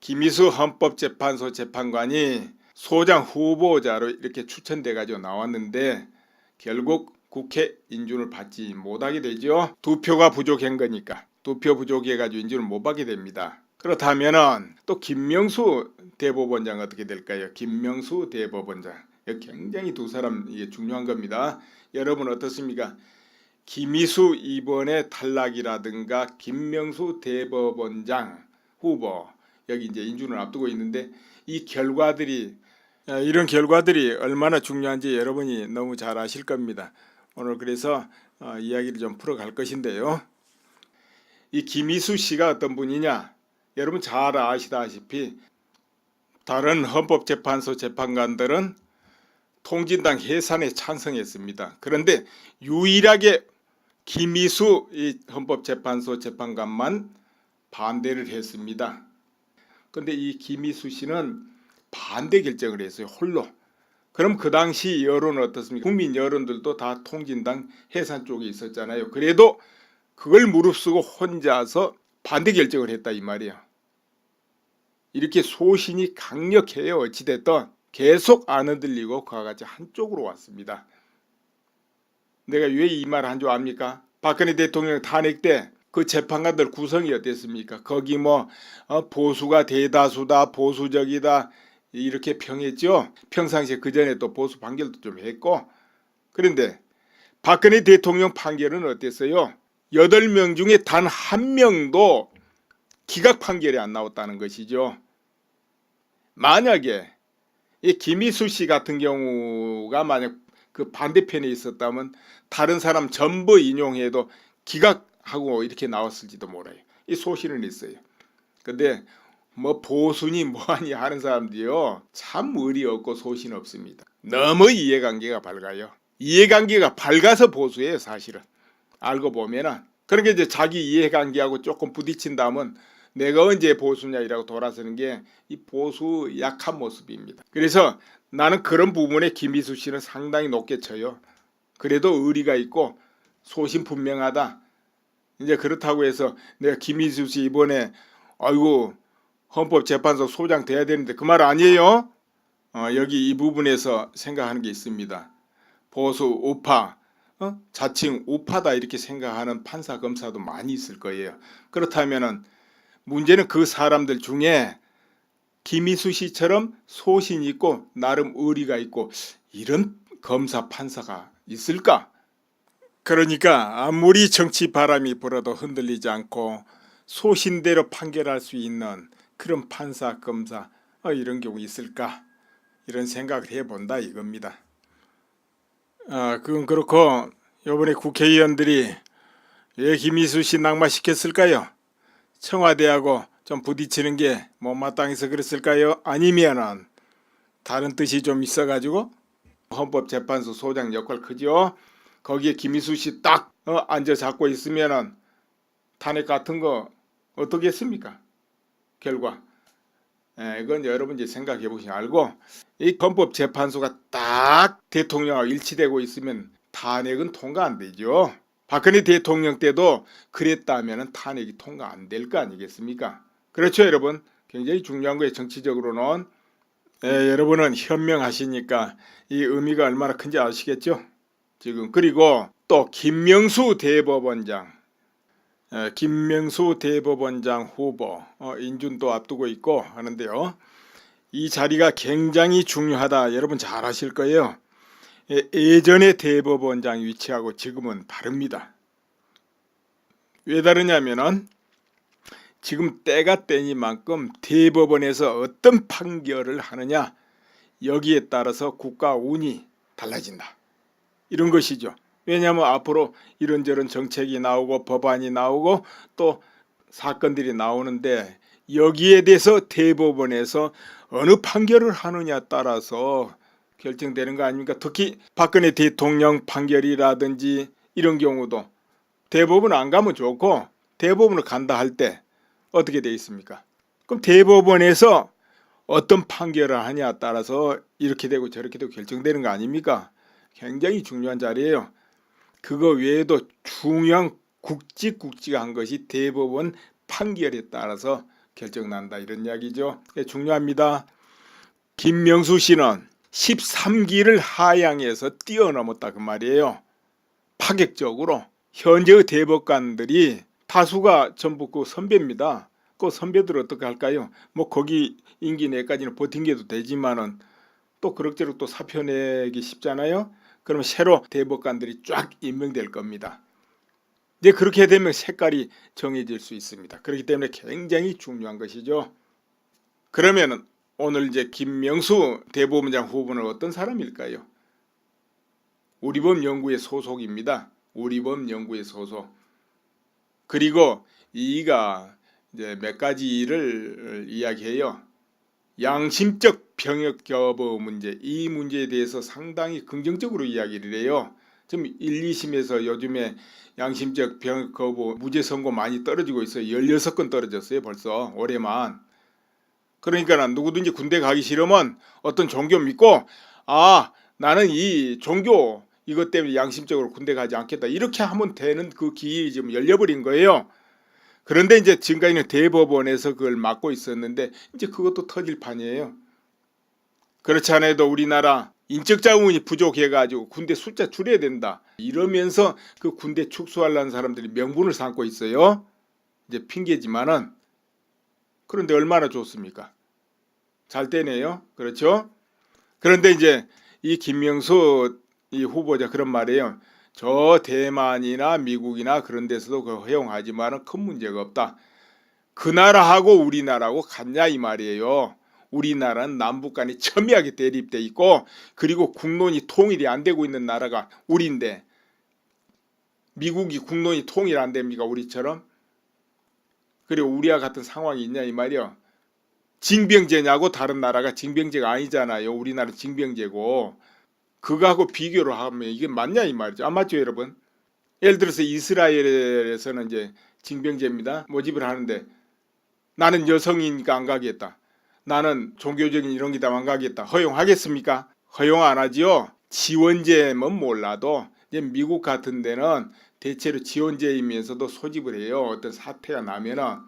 김희수 헌법재판소 재판관이 소장 후보자로 이렇게 추천돼 가지고 나왔는데 결국 국회 인준을 받지 못하게 되죠. 2표가 부족한 거니까 2표 부족해 가지고 인준을 못 받게 됩니다. 그렇다면은 또 김명수 대법원장 어떻게 될까요? 김명수 대법원장 굉장히 두 사람 이게 중요한 겁니다. 여러분 어떻습니까? 김희수 이번에 탈락이라든가 김명수 대법원장 후보 여기 이제 인준을 앞두고 있는데 이 결과들이 이런 결과들이 얼마나 중요한지 여러분이 너무 잘 아실 겁니다. 오늘 그래서 이야기를 좀 풀어갈 것인데요. 이 김희수 씨가 어떤 분이냐? 여러분 잘 아시다시피 다른 헌법재판소 재판관들은 통진당 해산에 찬성했습니다. 그런데 유일하게 김희수 이 헌법재판소 재판관만 반대를 했습니다. 그런데 이 김희수 씨는 반대 결정을 했어요. 홀로. 그럼 그 당시 여론은 어떻습니까? 국민 여론들도 다 통진당 해산 쪽에 있었잖아요. 그래도 그걸 무릅쓰고 혼자서 반대 결정을 했다 이 말이에요. 이렇게 소신이 강력해요. 어찌됐든 계속 안 흔들리고 그와 같이 한쪽으로 왔습니다. 내가 왜 이 말을 한 줄 압니까? 박근혜 대통령 탄핵 때 그 재판관들 구성이 어땠습니까? 거기 뭐 보수가 대다수다, 보수적이다 이렇게 평했죠. 평상시에 그 전에 또 보수 판결도 좀 했고. 그런데 박근혜 대통령 판결은 어땠어요? 8명 중에 단 1명도 기각 판결이 안 나왔다는 것이죠. 만약에 이 김희수 씨 같은 경우가 만약 그 반대편에 있었다면 다른 사람 전부 인용해도 기각하고 이렇게 나왔을지도 몰라요. 이 소신은 있어요. 근데 뭐 보수니 뭐하니 하는 사람들이요 참 의리 없고 소신 없습니다. 너무 이해관계가 밝아요. 이해관계가 밝아서 보수예요. 사실은 알고 보면은. 그러니까 이제 자기 이해관계하고 조금 부딪힌다면 내가 언제 보수냐 이라고 돌아서는 게 이 보수 약한 모습입니다. 그래서 나는 그런 부분에 김희수 씨는 상당히 높게 쳐요. 그래도 의리가 있고 소신분명하다. 이제 그렇다고 해서 내가 김희수 씨 이번에 아이고 헌법재판소 소장 돼야 되는데 그 말 아니에요. 여기 이 부분에서 생각하는 게 있습니다. 보수 우파 자칭 우파다 이렇게 생각하는 판사 검사도 많이 있을 거예요. 그렇다면은 문제는 그 사람들 중에 김희수 씨처럼 소신 있고 나름 의리가 있고 이런 검사 판사가 있을까? 그러니까 아무리 정치 바람이 불어도 흔들리지 않고 소신대로 판결할 수 있는 그런 판사 검사 이런 경우 있을까? 이런 생각을 해본다 이겁니다. 그건 그렇고 이번에 국회의원들이 왜 김희수 씨 낙마시켰을까요? 청와대하고 좀 부딪히는 게 못마땅해서 그랬을까요? 아니면은 다른 뜻이 좀 있어가지고 헌법재판소 소장 역할 크죠? 거기에 김희수 씨 딱 앉아 잡고 있으면은 탄핵 같은 거 어떻게 했습니까? 결과. 이건 여러분 이제 생각해 보시면 알고 이 헌법재판소가 딱 대통령하고 일치되고 있으면 탄핵은 통과 안 되죠. 박근혜 대통령 때도 그랬다면 탄핵이 통과 안 될 거 아니겠습니까? 그렇죠 여러분. 굉장히 중요한 거예요. 정치적으로는. 여러분은 현명하시니까 이 의미가 얼마나 큰지 아시겠죠? 지금 그리고 또 김명수 대법원장 후보 인준도 앞두고 있고 하는데요. 이 자리가 굉장히 중요하다. 여러분 잘 아실 거예요. 예전의 대법원장 위치하고 지금은 다릅니다. 왜 다르냐면은 지금 때가 때니만큼 대법원에서 어떤 판결을 하느냐 여기에 따라서 국가 운이 달라진다. 이런 것이죠. 왜냐하면 앞으로 이런저런 정책이 나오고 법안이 나오고 또 사건들이 나오는데 여기에 대해서 대법원에서 어느 판결을 하느냐에 따라서 결정되는 거 아닙니까? 특히 박근혜 대통령 판결이라든지 이런 경우도 대법원 안 가면 좋고 대법원을 간다 할 때 어떻게 되어 있습니까? 그럼 대법원에서 어떤 판결을 하냐에 따라서 이렇게 되고 저렇게 되고 결정되는 거 아닙니까? 굉장히 중요한 자리예요. 그거 외에도 중요한 굵직굵직한 것이 대법원 판결에 따라서 결정난다 이런 이야기죠. 중요합니다. 김명수 씨는 13기를 하향해서 뛰어넘었다 그 말이에요. 파격적으로. 현재의 대법관들이 다수가 전부 그 선배입니다. 그 선배들 어떻게 할까요? 뭐 거기 임기 내까지는 버틴 게도 되지만은 또 그럭저럭 또 사표 내기 쉽잖아요. 그러면 새로 대법관들이 쫙 임명될 겁니다. 이제 그렇게 되면 색깔이 정해질 수 있습니다. 그렇기 때문에 굉장히 중요한 것이죠. 그러면 오늘 이제 김명수 대법원장 후보는 어떤 사람일까요? 우리법연구의 소속입니다. 우리법연구의 소속. 그리고 이가 이제 몇 가지를 이야기해요. 양심적 병역 여부 문제, 이 문제에 대해서 상당히 긍정적으로 이야기를 해요. 지금 1, 2심에서 요즘에 양심적 병역 거부 무죄 선고 많이 떨어지고 있어요. 16건 떨어졌어요. 벌써 올해만. 그러니까 누구든지 군대 가기 싫으면 어떤 종교 믿고 나는 이 종교 이것 때문에 양심적으로 군대 가지 않겠다. 이렇게 하면 되는 그 길이 지금 열려버린 거예요. 그런데 이제 지금까지는 대법원에서 그걸 막고 있었는데 이제 그것도 터질 판이에요. 그렇지 않아도 우리나라 인적 자원이 부족해가지고 군대 숫자 줄여야 된다. 이러면서 그 군대 축소하려는 사람들이 명분을 삼고 있어요. 이제 핑계지만은 그런데 얼마나 좋습니까? 잘 되네요. 그렇죠? 그런데 이제 이 김명수 이 후보자 그런 말이에요. 저 대만이나 미국이나 그런 데서도 그걸 허용하지만은 큰 문제가 없다. 그 나라하고 우리나라하고 같냐 이 말이에요. 우리나라는 남북 간이 첨예하게 대립돼 있고 그리고 국론이 통일이 안 되고 있는 나라가 우리인데 미국이 국론이 통일 안 됩니까? 우리처럼? 그리고 우리와 같은 상황이 있냐 이 말이요. 징병제냐고 다른 나라가 징병제가 아니잖아요. 우리나라 징병제고 그거하고 비교를 하면 이게 맞냐 이 말이죠. 안 맞죠 여러분? 예를 들어서 이스라엘에서는 이제 징병제입니다. 모집을 하는데 나는 여성이니까 안 가겠다. 나는 종교적인 이런 게 다 안 가겠다. 허용하겠습니까? 허용 안 하지요. 지원제면 몰라도 이제 미국 같은 데는 대체로 지원제이면서도 소집을 해요. 어떤 사태가 나면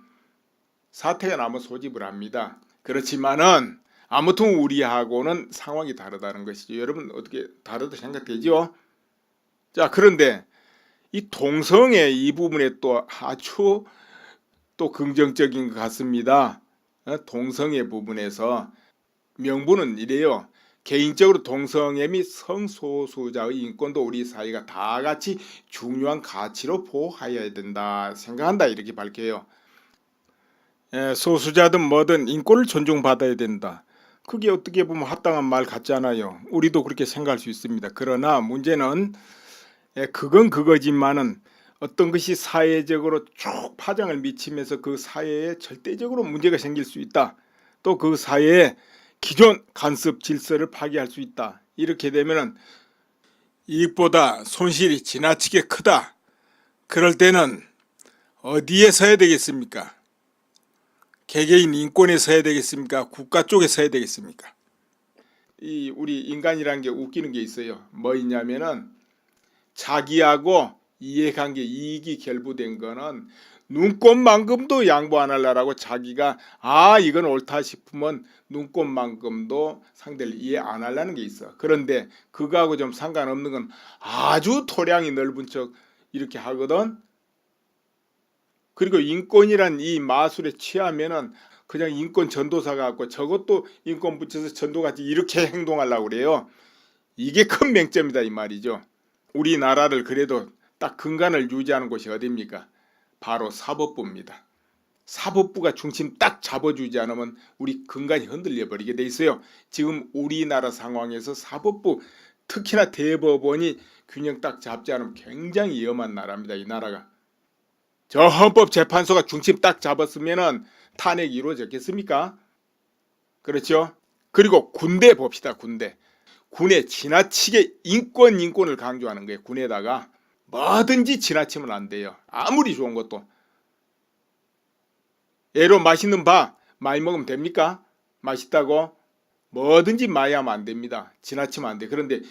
소집을 합니다. 그렇지만은 아무튼 우리하고는 상황이 다르다는 것이죠. 여러분 어떻게 다르다 생각되죠? 자, 그런데 이 동성애 이 부분에 또 아주 또 긍정적인 것 같습니다. 동성애 부분에서 명분은 이래요. 개인적으로 동성애 및 성소수자의 인권도 우리 사회가 다 같이 중요한 가치로 보호해야 된다 생각한다 이렇게 밝혀요. 소수자든 뭐든 인권을 존중받아야 된다. 그게 어떻게 보면 합당한 말 같잖아요. 우리도 그렇게 생각할 수 있습니다. 그러나 문제는 그건 그거지만은 어떤 것이 사회적으로 쭉 파장을 미치면서 그 사회에 절대적으로 문제가 생길 수 있다. 또 그 사회의 기존 간섭 질서를 파괴할 수 있다. 이렇게 되면은 이익보다 손실이 지나치게 크다. 그럴 때는 어디에 서야 되겠습니까? 개개인 인권에 서야 되겠습니까? 국가 쪽에 서야 되겠습니까? 이 우리 인간이라는 게 웃기는 게 있어요. 뭐 있냐면은 자기하고 이해관계 이익이 결부된 거는 눈꽃만큼도 양보 안 하려고 자기가 이건 옳다 싶으면 눈꽃만큼도 상대를 이해 안 하려는 게 있어. 그런데 그거하고 좀 상관없는 건 아주 토량이 넓은 척 이렇게 하거든. 그리고 인권이란 이 마술에 취하면은 그냥 인권 전도사 갖고 저것도 인권 붙여서 전도같이 이렇게 행동하려고 그래요. 이게 큰 맹점이다 이 말이죠. 우리나라를 그래도 딱 근간을 유지하는 곳이 어디입니까? 바로 사법부입니다. 사법부가 중심 딱 잡아주지 않으면 우리 근간이 흔들려 버리게 돼 있어요. 지금 우리나라 상황에서 사법부 특히나 대법원이 균형 딱 잡지 않으면 굉장히 위험한 나라입니다. 이 나라가. 저 헌법재판소가 중심 딱 잡았으면은 탄핵이 이루어졌겠습니까? 그렇죠? 그리고 군대 봅시다. 군에 지나치게 인권을 강조하는 거예요. 군에다가 뭐든지 지나치면 안 돼요. 아무리 좋은 것도. 예로 맛있는 밥 많이 먹으면 됩니까? 맛있다고? 뭐든지 많이 하면 안 됩니다. 지나치면 안 돼. 그런데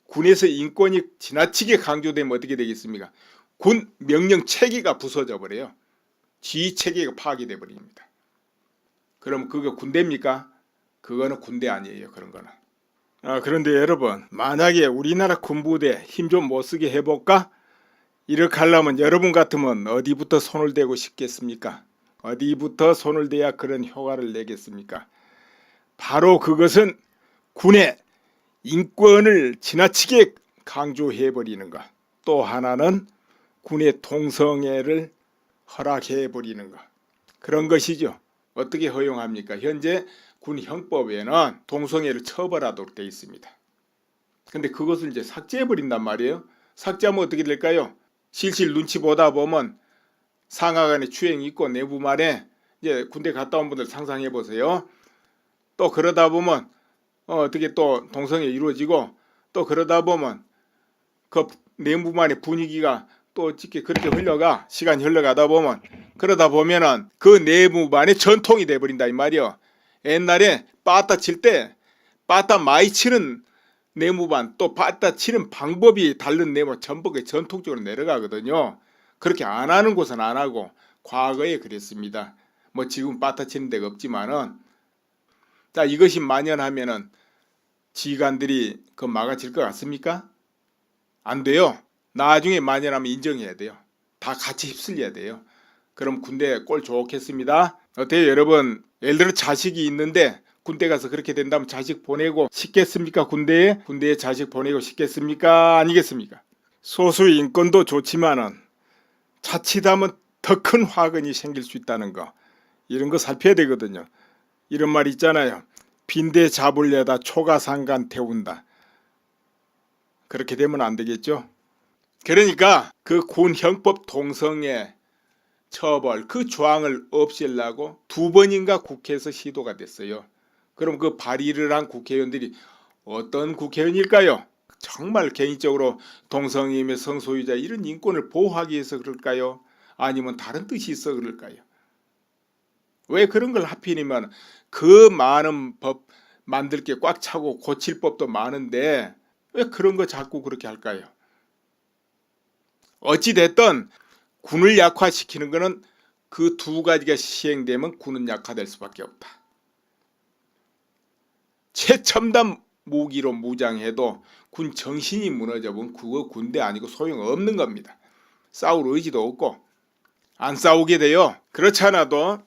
군에서 인권이 지나치게 강조되면 어떻게 되겠습니까? 군 명령 체계가 부서져 버려요. 지휘 체계가 파괴돼 버립니다. 그럼 그거 군대입니까? 그거는 군대 아니에요. 그런 거는. 그런데 여러분, 만약에 우리나라 군부대 힘 좀 못 쓰게 해볼까? 이렇게 하려면 여러분 같으면 어디부터 손을 대고 싶겠습니까? 어디부터 손을 대야 그런 효과를 내겠습니까? 바로 그것은 군의 인권을 지나치게 강조해버리는 것. 또 하나는 군의 동성애를 허락해버리는 것. 그런 것이죠. 어떻게 허용합니까? 현재 군 형법에는 동성애를 처벌하도록 되어 있습니다. 근데 그것을 이제 삭제해버린단 말이에요. 삭제하면 어떻게 될까요? 실실 눈치 보다 보면 상하간에 추행이 있고 내부말에 이제 군대 갔다 온 분들 상상해 보세요. 또 그러다 보면 어떻게 또 동성애 이루어지고 또 그러다 보면 그 내부말의 분위기가 또 어떻게 그렇게 흘러가 시간이 흘러가다 보면 그러다 보면은 그 내부만의 전통이 돼버린다 이 말이요. 옛날에 빠따 칠 때 빠따 많이 치는 내무반 또 빠따 치는 방법이 다른 내무 전부 전통적으로 내려가거든요. 그렇게 안 하는 곳은 안 하고 과거에 그랬습니다. 뭐 지금 빠따 치는 데가 없지만은 자 이것이 만연하면은 지휘관들이 그 막아질 것 같습니까? 안 돼요. 나중에 만연하면 인정해야 돼요. 다 같이 휩쓸려야 돼요. 그럼 군대 꼴 좋겠습니다. 어때요 여러분? 예를 들어 자식이 있는데 군대 가서 그렇게 된다면 자식 보내고 싶겠습니까? 군대에 자식 보내고 싶겠습니까? 아니겠습니까? 소수 인권도 좋지만은 자칫하면 더 큰 화근이 생길 수 있다는 거 이런 거 살펴야 되거든요. 이런 말 있잖아요. 빈대 잡으려다 초가상간 태운다. 그렇게 되면 안 되겠죠. 그러니까 그 군 형법 동성애 처벌 그 조항을 없애려고 2번인가 국회에서 시도가 됐어요. 그럼 그 발의를 한 국회의원들이 어떤 국회의원일까요? 정말 개인적으로 동성애의 성소유자 이런 인권을 보호하기 위해서 그럴까요? 아니면 다른 뜻이 있어 그럴까요? 왜 그런 걸 하필이면 그 많은 법 만들 게 꽉 차고 고칠 법도 많은데 왜 그런 거 자꾸 그렇게 할까요? 어찌됐든 군을 약화시키는 것은 그 2가지가 시행되면 군은 약화될 수밖에 없다. 최첨단 무기로 무장해도 군 정신이 무너져보면 그거 군대 아니고 소용없는 겁니다. 싸울 의지도 없고 안 싸우게 돼요. 그렇지 않아도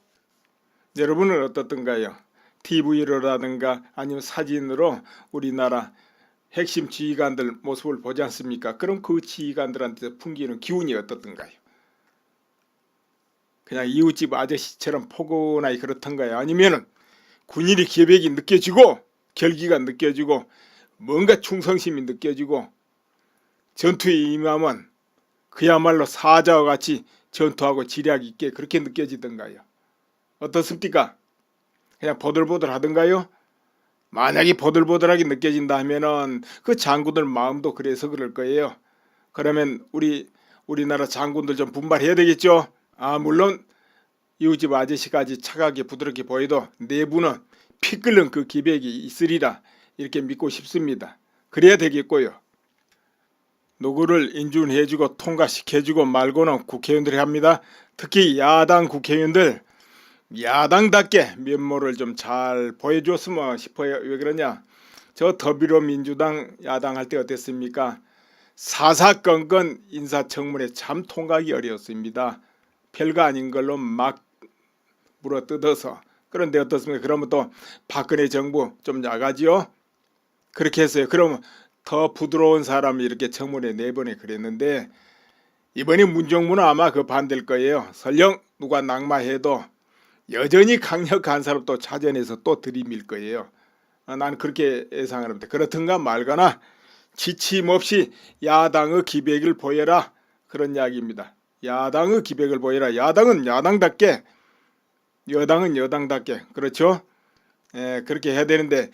여러분은 어떻던가요? TV로라든가 아니면 사진으로 우리나라 핵심 지휘관들 모습을 보지 않습니까? 그럼 그 지휘관들한테 풍기는 기운이 어떻던가요? 그냥 이웃집 아저씨처럼 포근하게 그렇던가요? 아니면은 군인의 계백이 느껴지고 결기가 느껴지고 뭔가 충성심이 느껴지고 전투에 임하면 그야말로 사자와 같이 전투하고 지략 있게 그렇게 느껴지던가요? 어떻습니까? 그냥 보들보들 하던가요? 만약에 보들보들하게 느껴진다 하면은 그 장군들 마음도 그래서 그럴 거예요. 그러면 우리나라 장군들 좀 분발해야 되겠죠? 물론 이웃집 아저씨까지 차가게 부드럽게 보여도 내부는 피 끓는 그 기백이 있으리라 이렇게 믿고 싶습니다. 그래야 되겠고요. 누구를 인준해주고 통과시켜주고 말고는 국회의원들이 합니다. 특히 야당 국회의원들 야당답게 면모를 좀 잘 보여줬으면 싶어요. 왜 그러냐? 저 더불어민주당 야당 할 때 어땠습니까? 사사건건 인사청문회 참 통과하기 어려웠습니다. 별거 아닌 걸로 막 물어뜯어서. 그런데 어떻습니까? 그러면 또 박근혜 정부 좀 야가지요? 그렇게 했어요. 그러면 더 부드러운 사람이 이렇게 청문회 4번에 그랬는데 이번에 문정부는 아마 그 반대일 거예요. 설령 누가 낙마해도 여전히 강력한 사람 또 찾아내서 또 들이밀 거예요. 나는 그렇게 예상합니다. 그렇든가 말거나 지침없이 야당의 기백을 보여라 그런 이야기입니다. 야당의 기백을 보여라. 야당은 야당답게 여당은 여당답게 그렇죠? 그렇게 해야 되는데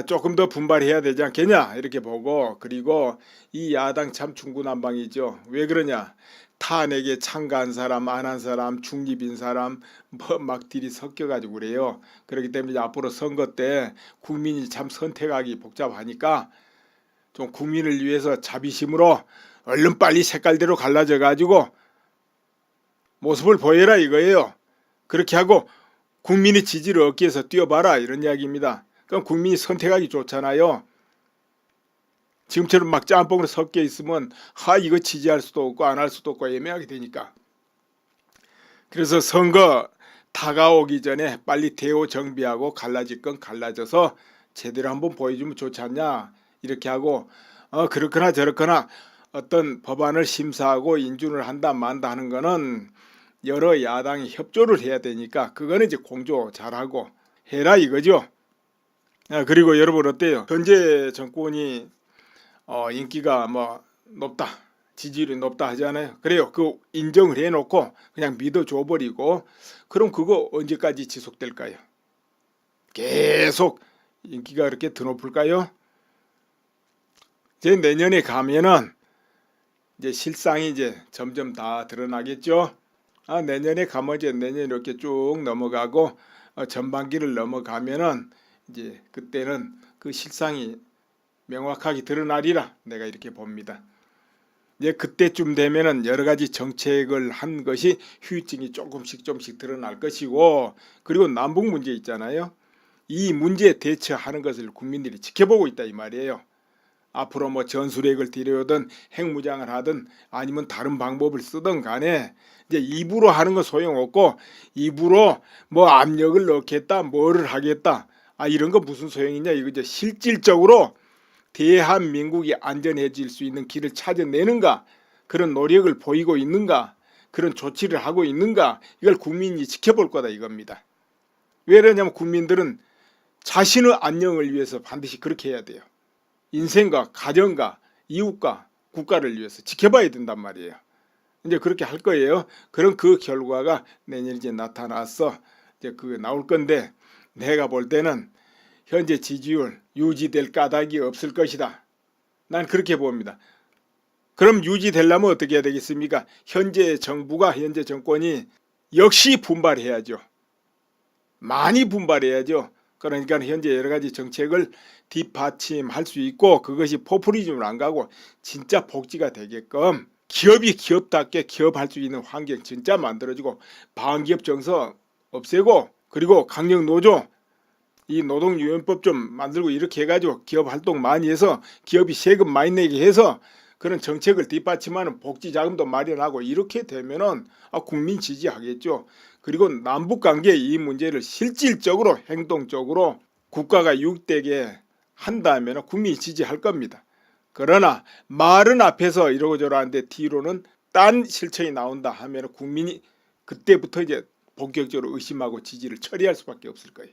조금 더 분발해야 되지 않겠냐 이렇게 보고 그리고 이 야당 참 중구난방이죠. 왜 그러냐? 탄핵에 참가한 사람 안 한 사람 중립인 사람 뭐 막들이 섞여가지고 그래요. 그렇기 때문에 앞으로 선거 때 국민이 참 선택하기 복잡하니까 좀 국민을 위해서 자비심으로 얼른 빨리 색깔대로 갈라져 가지고 모습을 보여라 이거예요. 그렇게 하고 국민의 지지를 얻기 위해서 뛰어봐라 이런 이야기입니다. 그럼 국민이 선택하기 좋잖아요. 지금처럼 막 짬뽕으로 섞여 있으면 이거 지지할 수도 없고 안 할 수도 없고 애매하게 되니까. 그래서 선거 다가오기 전에 빨리 대호 정비하고 갈라질 건 갈라져서 제대로 한번 보여주면 좋지 않냐 이렇게 하고 그렇거나 저렇거나 어떤 법안을 심사하고 인준을 한다 만다 하는 거는 여러 야당이 협조를 해야 되니까 그거는 이제 공조 잘하고 해라 이거죠. 그리고 여러분 어때요? 현재 정권이 인기가 뭐 높다, 지지율이 높다 하잖아요. 그래요. 그 인정을 해놓고 그냥 믿어줘 버리고 그럼 그거 언제까지 지속될까요? 계속 인기가 그렇게 더 높을까요? 이제 내년에 가면은 이제 실상이 이제 점점 다 드러나겠죠. 내년에 가면 이제 내년 이렇게 쭉 넘어가고 전반기를 넘어가면은 이제 그때는 그 실상이 명확하게 드러나리라 내가 이렇게 봅니다. 이제 그때쯤 되면은 여러 가지 정책을 한 것이 후유증이 조금씩 드러날 것이고 그리고 남북 문제 있잖아요. 이 문제에 대처하는 것을 국민들이 지켜보고 있다 이 말이에요. 앞으로 뭐 전술핵을 들여오든 핵무장을 하든 아니면 다른 방법을 쓰든 간에 이제 입으로 하는 건 소용없고 입으로 뭐 압력을 넣겠다 뭐를 하겠다 이런 거 무슨 소용이냐 이거죠. 실질적으로 대한민국이 안전해질 수 있는 길을 찾아내는가 그런 노력을 보이고 있는가 그런 조치를 하고 있는가 이걸 국민이 지켜볼 거다 이겁니다. 왜냐하면 국민들은 자신의 안녕을 위해서 반드시 그렇게 해야 돼요. 인생과 가정과 이웃과 국가를 위해서 지켜봐야 된단 말이에요. 이제 그렇게 할 거예요. 그럼 그 결과가 내년 이제 나타나서 이제 그게 나올 건데 내가 볼 때는 현재 지지율 유지될 까닭이 없을 것이다. 난 그렇게 봅니다. 그럼 유지되려면 어떻게 해야 되겠습니까? 현재 정부가 현재 정권이 역시 분발해야죠. 많이 분발해야죠. 그러니까 현재 여러 가지 정책을 뒷받침할 수 있고 그것이 포퓰리즘으로 안 가고 진짜 복지가 되게끔 기업이 기업답게 기업할 수 있는 환경 진짜 만들어지고 반기업 정서 없애고 그리고 강력노조 이 노동유연법 좀 만들고 이렇게 해가지고 기업 활동 많이 해서 기업이 세금 많이 내게 해서 그런 정책을 뒷받침하는 복지 자금도 마련하고 이렇게 되면은 국민 지지하겠죠. 그리고 남북관계 이 문제를 실질적으로 행동적으로 국가가 유익되게 한다면 국민이 지지할 겁니다. 그러나 말은 앞에서 이러고 저러는데 뒤로는 딴 실천이 나온다 하면 국민이 그때부터 이제 본격적으로 의심하고 지지를 처리할 수밖에 없을 거예요.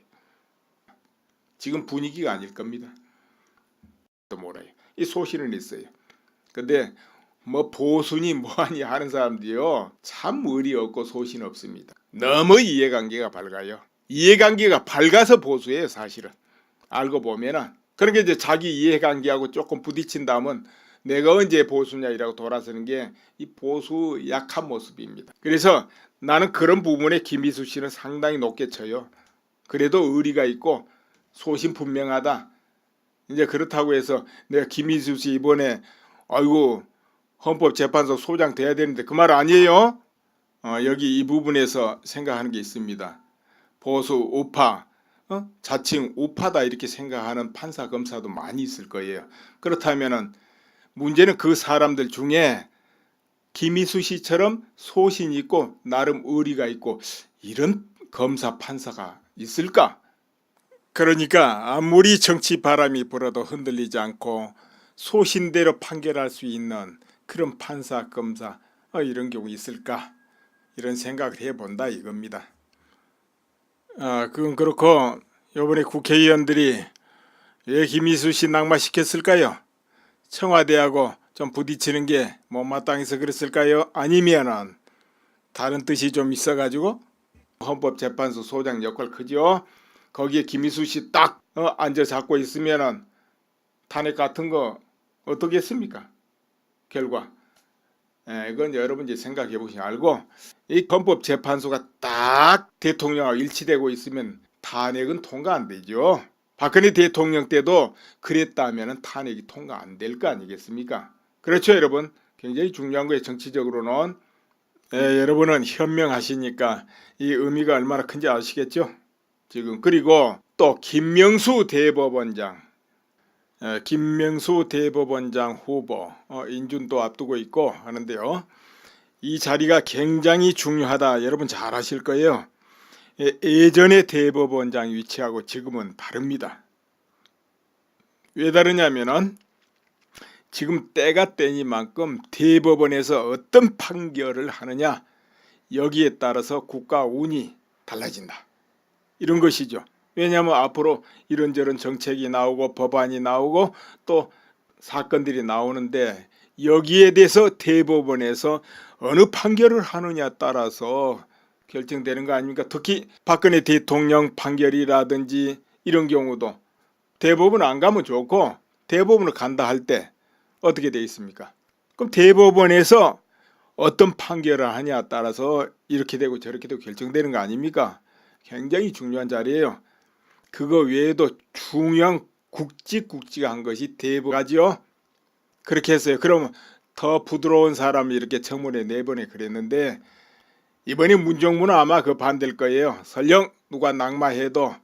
지금 분위기가 아닐 겁니다. 또 몰라요. 이 소신은 있어요. 근데 뭐 보수니 뭐하니 하는 사람들이요 참 의리 없고 소신 없습니다. 너무 이해관계가 밝아요. 이해관계가 밝아서 보수예요 사실은. 알고 보면은 그러니까 이제 자기 이해관계하고 조금 부딪힌다면 내가 언제 보수냐 이라고 돌아서는 게 이 보수 약한 모습입니다. 그래서 나는 그런 부분에 김희수 씨는 상당히 높게 쳐요. 그래도 의리가 있고 소신분명하다. 이제 그렇다고 해서 내가 김희수 씨 이번에 아이고 헌법재판소 소장 돼야 되는데 그 말 아니에요. 여기 이 부분에서 생각하는 게 있습니다. 보수 우파 자칭 우파다 이렇게 생각하는 판사 검사도 많이 있을 거예요. 그렇다면은 문제는 그 사람들 중에 김희수 씨처럼 소신 있고 나름 의리가 있고 이런 검사 판사가 있을까? 그러니까 아무리 정치 바람이 불어도 흔들리지 않고 소신대로 판결할 수 있는 그런 판사 검사 이런 경우 있을까? 이런 생각을 해본다 이겁니다. 그건 그렇고 이번에 국회의원들이 왜 김희수 씨 낙마시켰을까요? 청와대하고 좀 부딪히는 게 못마땅해서 그랬을까요? 아니면은 다른 뜻이 좀 있어가지고 헌법재판소 소장 역할 크죠? 거기에 김희수 씨 딱 앉아 잡고 있으면은 탄핵 같은 거 어떻겠습니까? 결과. 이건 여러분 이제 생각해 보시면 알고 이 헌법재판소가 딱 대통령하고 일치되고 있으면 탄핵은 통과 안 되죠. 박근혜 대통령 때도 그랬다면 탄핵이 통과 안 될 거 아니겠습니까? 그렇죠 여러분. 굉장히 중요한 거예요 정치적으로는. 여러분은 현명하시니까 이 의미가 얼마나 큰지 아시겠죠? 지금. 그리고 또 김명수 대법원장, 김명수 대법원장 후보 인준도 앞두고 있고 하는데요. 이 자리가 굉장히 중요하다. 여러분 잘 아실 거예요. 예전의 대법원장 위치하고 지금은 다릅니다. 왜 다르냐면은 지금 때가 때니만큼 대법원에서 어떤 판결을 하느냐, 여기에 따라서 국가 운이 달라진다. 이런 것이죠. 왜냐하면 앞으로 이런저런 정책이 나오고 법안이 나오고 또 사건들이 나오는데, 여기에 대해서 대법원에서 어느 판결을 하느냐에 따라서 결정되는 거 아닙니까? 특히 박근혜 대통령 판결이라든지 이런 경우도 대법원 안 가면 좋고, 대법원을 간다 할 때 어떻게 되어 있습니까? 그럼 대법원에서 어떤 판결을 하냐에 따라서 이렇게 되고 저렇게 되고 결정되는 거 아닙니까? 굉장히 중요한 자리예요. 그거 외에도 중요한 굵직굵직한 것이 대법원이죠. 그렇게 했어요. 그러면 더 부드러운 사람이 이렇게 청문회 4번에 그랬는데, 이번에 문정부는 아마 그 반대일 거예요. 설령 누가 낙마해도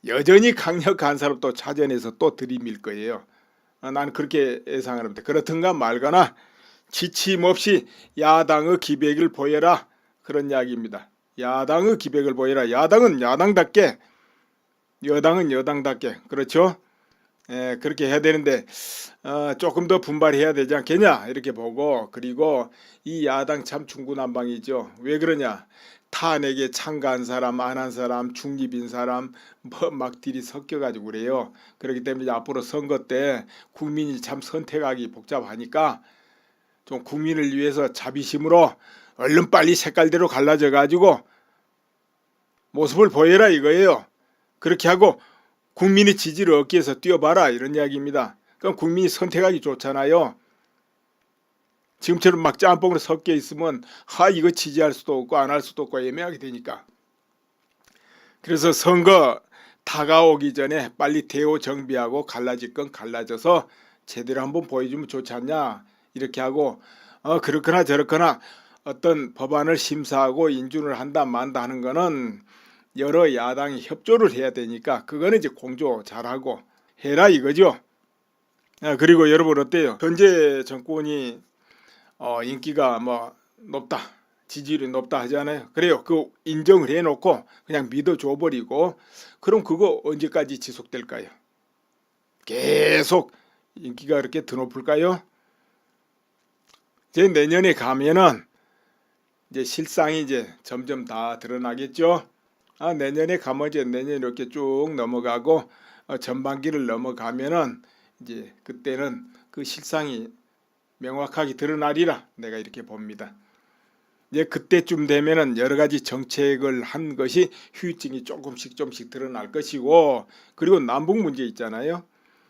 여전히 강력한 사람 또 찾아내서 또 들이밀 거예요. 나는 그렇게 예상하는데, 그렇든가 말거나 지침없이 야당의 기백을 보여라, 그런 이야기입니다. 야당의 기백을 보여라. 야당은 야당답게, 여당은 여당답게, 그렇죠? 그렇게 해야 되는데 조금 더 분발해야 되지 않겠냐 이렇게 보고, 그리고 이 야당 참 중구난방이죠. 왜 그러냐? 탄핵에 참가한 사람, 안 한 사람, 중립인 사람 뭐 막들이 섞여가지고 그래요. 그렇기 때문에 앞으로 선거 때 국민이 참 선택하기 복잡하니까 좀 국민을 위해서 자비심으로 얼른 빨리 색깔대로 갈라져 가지고 모습을 보여라 이거예요. 그렇게 하고 국민의 지지를 얻기 위해서 뛰어봐라, 이런 이야기입니다. 그럼 국민이 선택하기 좋잖아요. 지금처럼 막 짬뽕으로 섞여 있으면 이거 지지할 수도 없고 안 할 수도 없고 애매하게 되니까. 그래서 선거 다가오기 전에 빨리 대호 정비하고 갈라질 건 갈라져서 제대로 한번 보여주면 좋지 않냐 이렇게 하고, 그렇거나 저렇거나 어떤 법안을 심사하고 인준을 한다 만다 하는 거는 여러 야당이 협조를 해야 되니까 그거는 이제 공조 잘하고 해라 이거죠. 그리고 여러분 어때요? 현재 정권이 인기가 뭐 높다, 지지율이 높다 하잖아요. 그래요. 그 인정을 해놓고 그냥 믿어줘 버리고, 그럼 그거 언제까지 지속될까요? 계속 인기가 그렇게 드높을까요? 이제 내년에 가면은 이제 실상이 이제 점점 다 드러나겠죠. 내년에 가면 이제 내년 이렇게 쭉 넘어가고 전반기를 넘어가면은 이제 그때는 그 실상이 명확하게 드러나리라 내가 이렇게 봅니다. 이제 그때쯤 되면은 여러 가지 정책을 한 것이 후유증이 조금씩 드러날 것이고, 그리고 남북 문제 있잖아요.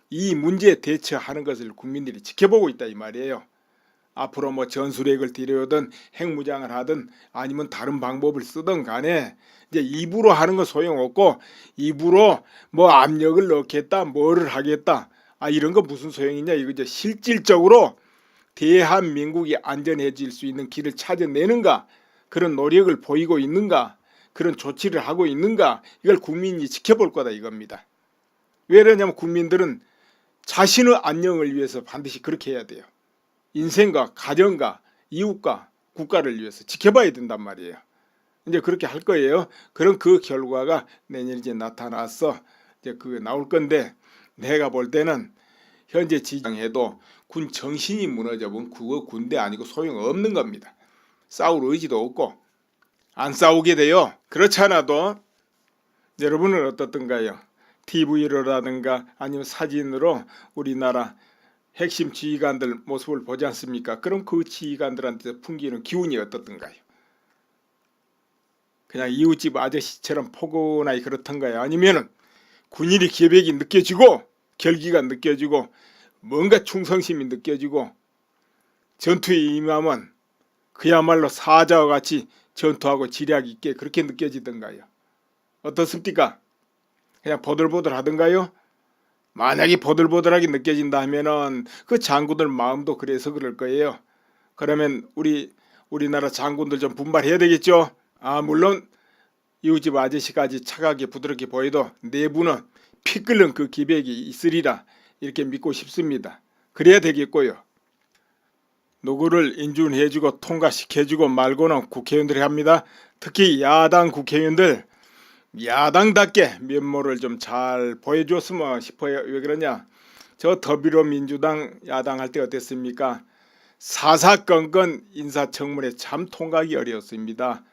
이 문제에 대처하는 것을 국민들이 지켜보고 있다 이 말이에요. 앞으로 뭐 전술핵을 들여오든 핵무장을 하든 아니면 다른 방법을 쓰든 간에 이제 입으로 하는 건 소용없고, 입으로 뭐 압력을 넣겠다, 뭐를 하겠다, 이런 거 무슨 소용이냐 이거죠. 실질적으로 대한민국이 안전해질 수 있는 길을 찾아내는가, 그런 노력을 보이고 있는가, 그런 조치를 하고 있는가, 이걸 국민이 지켜볼 거다 이겁니다. 왜 그러냐면 국민들은 자신의 안녕을 위해서 반드시 그렇게 해야 돼요. 인생과 가정과 이웃과 국가를 위해서 지켜봐야 된단 말이에요. 이제 그렇게 할 거예요. 그럼 그 결과가 내년 이제 나타나서 이제 그게 나올 건데, 내가 볼 때는 현재 지정해도 군 정신이 무너져보면 그거 군대 아니고 소용없는 겁니다. 싸울 의지도 없고 안 싸우게 돼요. 그렇지 않아도 여러분은 어떻던가요? TV로라든가 아니면 사진으로 우리나라 핵심 지휘관들 모습을 보지 않습니까? 그럼 그 지휘관들한테 풍기는 기운이 어떻던가요? 그냥 이웃집 아저씨처럼 포근하게 그렇던가요? 아니면은 군인의 계백이 느껴지고 결기가 느껴지고 뭔가 충성심이 느껴지고 전투에 임하면 그야말로 사자와 같이 전투하고 지략 있게 그렇게 느껴지던가요? 어떻습니까? 그냥 보들보들 하던가요? 만약에 보들보들하게 느껴진다 하면은 그 장군들 마음도 그래서 그럴 거예요. 그러면 우리나라 장군들 좀 분발해야 되겠죠. 물론 이웃집 아저씨까지 차갑게 부드럽게 보여도 내부는 피 끓는 그 기백이 있으리라 이렇게 믿고 싶습니다. 그래야 되겠고요. 누구를 인준해주고 통과시켜주고 말고는 국회의원들이 합니다. 특히 야당 국회의원들 야당답게 면모를 좀 잘 보여줬으면 싶어요. 왜 그러냐? 저 더불어민주당 야당 할 때 어땠습니까? 사사건건 인사청문회 참 통과하기 어려웠습니다.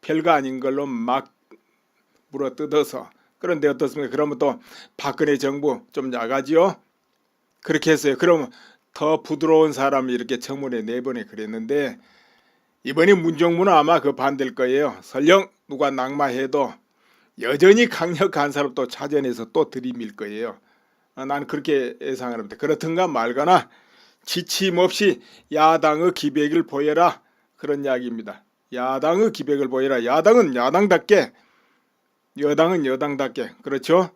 별거 아닌 걸로 막 물어뜯어서. 그런데 어떻습니까? 그러면 또 박근혜 정부 좀 야가지요? 그렇게 했어요. 그러면 더 부드러운 사람이 이렇게 청문회 4번에 그랬는데 이번에 문정부는 아마 그 반대일 거예요. 설령 누가 낙마해도 여전히 강력한 사람 또 찾아내서 또 들이밀 거예요. 나는 그렇게 예상을 합니다. 그렇든가 말거나 지침없이 야당의 기백을 보여라 그런 이야기입니다. 야당의 기백을 보여라. 야당은 야당답게 여당은 여당답게 그렇죠?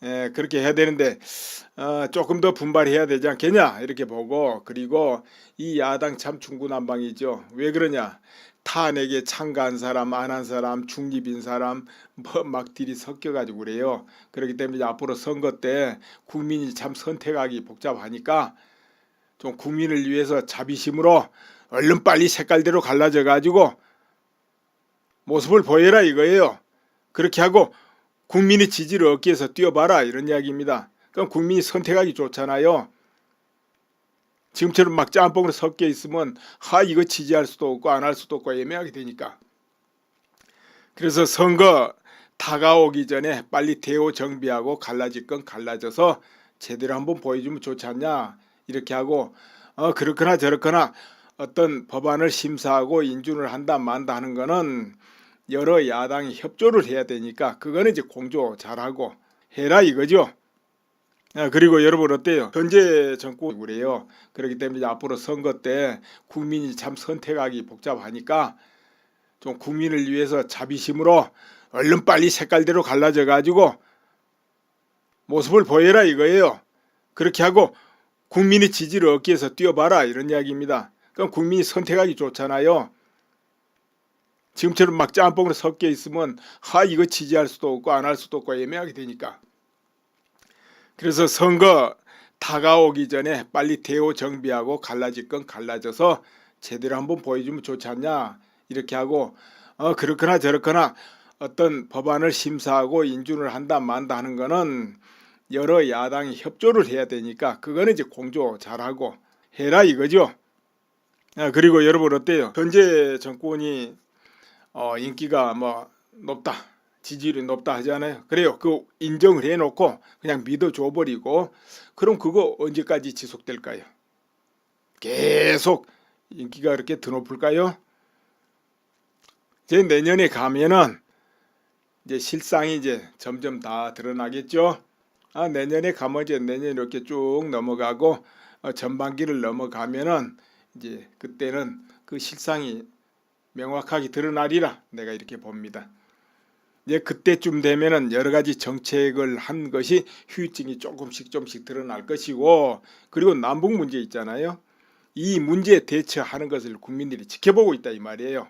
그렇게 해야 되는데 조금 더 분발해야 되지 않겠냐 이렇게 보고 그리고 이 야당 참 중구난방이죠. 왜 그러냐? 탄핵에 참가한 사람 안 한 사람 중립인 사람 뭐 막 딜이 섞여가지고 그래요. 그렇기 때문에 앞으로 선거 때 국민이 참 선택하기 복잡하니까 좀 국민을 위해서 자비심으로 얼른 빨리 색깔대로 갈라져 가지고 모습을 보여라 이거예요. 그렇게 하고 국민의 지지를 얻기 위해서 뛰어봐라 이런 이야기입니다. 그럼 국민이 선택하기 좋잖아요. 지금처럼 막 짬뽕으로 섞여 있으면 이거 지지할 수도 없고 안 할 수도 없고 애매하게 되니까. 그래서 선거 다가오기 전에 빨리 대호 정비하고 갈라질 건 갈라져서 제대로 한번 보여주면 좋지 않냐 이렇게 하고 그렇거나 저렇거나 어떤 법안을 심사하고 인준을 한다 만다 하는 거는 여러 야당이 협조를 해야 되니까 그거는 이제 공조 잘하고 해라 이거죠. 그리고 여러분 어때요? 현재 정권 그래요. 그렇기 때문에 앞으로 선거 때 국민이 참 선택하기 복잡하니까 좀 국민을 위해서 자비심으로 얼른 빨리 색깔대로 갈라져 가지고 모습을 보여라 이거예요. 그렇게 하고 국민의 지지를 얻기 위해서 뛰어봐라 이런 이야기입니다. 그럼 국민이 선택하기 좋잖아요. 지금처럼 막 짬뽕으로 섞여 있으면 이거 지지할 수도 없고 안 할 수도 없고 애매하게 되니까. 그래서 선거 다가오기 전에 빨리 대호 정비하고 갈라질 건 갈라져서 제대로 한번 보여주면 좋지 않냐 이렇게 하고 그렇거나 저렇거나 어떤 법안을 심사하고 인준을 한다 만다 하는 거는 여러 야당이 협조를 해야 되니까 그거는 이제 공조 잘하고 해라 이거죠. 그리고 여러분 어때요? 현재 정권이 인기가 뭐 높다 지지율이 높다 하잖아요. 그래요. 그 인정을 해놓고 그냥 믿어줘 버리고 그럼 그거 언제까지 지속될까요? 계속 인기가 그렇게 드높을까요? 이제 내년에 가면은 이제 실상이 이제 점점 다 드러나겠죠. 내년에 가면 이제 내년 이렇게 쭉 넘어가고 전반기를 넘어가면은 이제 그때는 그 실상이 명확하게 드러나리라 내가 이렇게 봅니다. 이제 그때쯤 되면은 여러 가지 정책을 한 것이 후유증이 조금씩 드러날 것이고 그리고 남북 문제 있잖아요. 이 문제에 대처하는 것을 국민들이 지켜보고 있다 이 말이에요.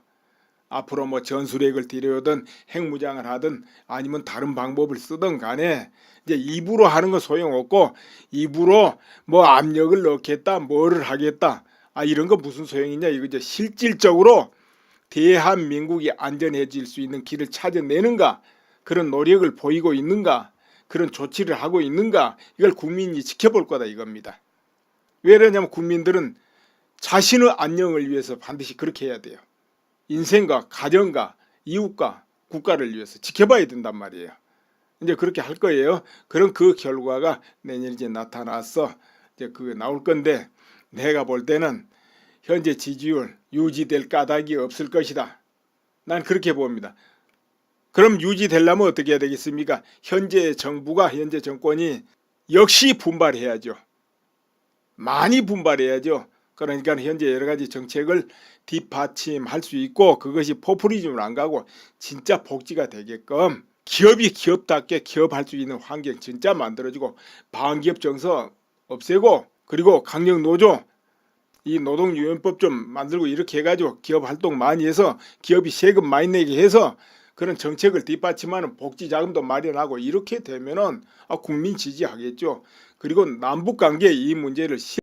앞으로 뭐 전술핵을 들여오든 핵무장을 하든 아니면 다른 방법을 쓰든 간에 이제 입으로 하는 건 소용없고 입으로 뭐 압력을 넣겠다 뭐를 하겠다 이런 거 무슨 소용이냐 이거죠. 실질적으로 대한민국이 안전해질 수 있는 길을 찾아내는가 그런 노력을 보이고 있는가 그런 조치를 하고 있는가 이걸 국민이 지켜볼 거다 이겁니다. 왜 그러냐면 국민들은 자신의 안녕을 위해서 반드시 그렇게 해야 돼요. 인생과 가정과 이웃과 국가를 위해서 지켜봐야 된단 말이에요. 이제 그렇게 할 거예요. 그럼 그 결과가 내년 이제 나타나서 이제 그게 나올 건데 내가 볼 때는 현재 지지율 유지될 까닭이 없을 것이다. 난 그렇게 봅니다. 그럼 유지되려면 어떻게 해야 되겠습니까? 현재 정부가 현재 정권이 역시 분발해야죠. 많이 분발해야죠. 그러니까 현재 여러 가지 정책을 뒷받침할 수 있고 그것이 포퓰리즘으로 안 가고 진짜 복지가 되게끔 기업이 기업답게 기업할 수 있는 환경 진짜 만들어지고 반기업 정서 없애고 그리고 강력 노조 이 노동유연법 좀 만들고 이렇게 해가지고 기업 활동 많이 해서 기업이 세금 많이 내게 해서 그런 정책을 뒷받침하는 복지 자금도 마련하고 이렇게 되면은 국민 지지하겠죠. 그리고 남북 관계 이 문제를